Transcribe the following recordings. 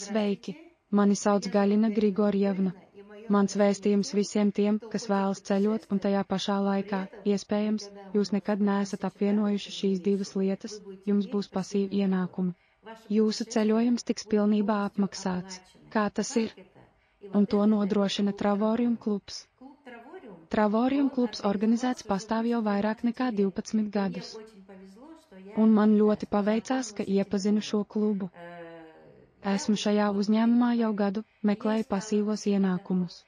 Sveiki! Mani sauc Gaļina Grigorjevna. Mans vēstījums visiem tiem, kas vēlas ceļot un tajā pašā laikā, iespējams, jūs nekad neesat apvienojuši šīs divas lietas, jums būs pasīvi ienākumi. Jūsu ceļojums tiks pilnībā apmaksāts. Kā tas ir? Un to nodrošina Travorium klubs. Travorium klubs organizēts pastāv jau vairāk nekā 12 gadus. Un man ļoti paveicās, ka iepazinu šo klubu. Esmu šajā uzņēmumā jau gadu, meklēju pasīvos ienākumus.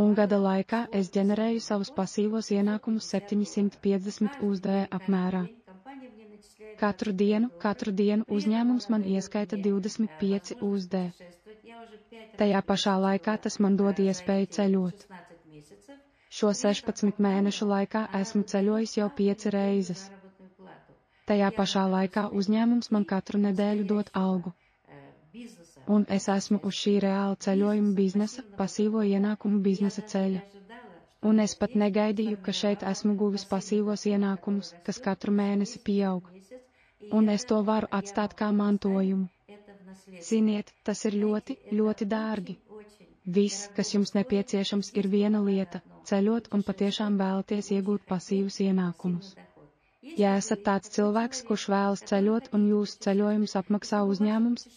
Un gada laikā es ģenerēju savus pasīvos ienākumus 750 USD apmērā. Katru dienu uzņēmums man ieskaita 25 USD. Tajā pašā laikā tas man dod iespēju ceļot. Šo 16 mēnešu laikā esmu ceļojis jau 5 reizes. Tajā pašā laikā uzņēmums man katru nedēļu dod algu. Un es esmu uz šī reāla ceļojuma biznesa, pasīvo ienākumu biznesa ceļa. Un es pat negaidīju, ka šeit esmu guvis pasīvos ienākumus, kas katru mēnesi pieaug. Un es to varu atstāt kā mantojumu. Ziniet, tas ir ļoti, ļoti dārgi. Viss, kas jums nepieciešams, ir viena lieta – ceļot un patiešām vēlaties iegūt pasīvus ienākumus. Ja esat tāds cilvēks, kurš vēlas ceļot un jūsu ceļojums apmaksā uzņēmums,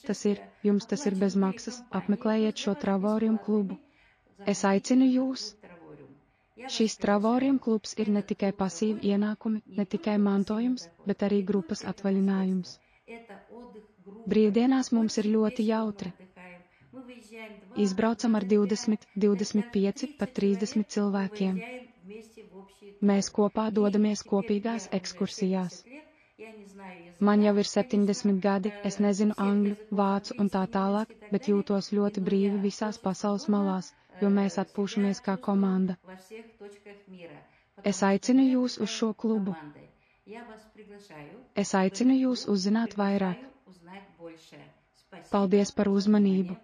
jums tas ir bez maksas, apmeklējiet šo Travorium klubu. Es aicinu jūs. Šis Travorium klubs ir ne tikai pasīvi ienākumi, ne tikai mantojums, bet arī grupas atvaļinājums. Brīvdienās mums ir ļoti jautri. Izbraucam ar 20, 25, pat 30 cilvēkiem. Mēs kopā dodamies kopīgās ekskursijās. Man jau ir 70 gadi, es nezinu angļu, vācu un tā tālāk, bet jūtos ļoti brīvi visās pasaules malās, jo mēs atpūšamies kā komanda. Es aicinu jūs uz šo klubu. Es aicinu jūs uzzināt vairāk. Paldies par uzmanību!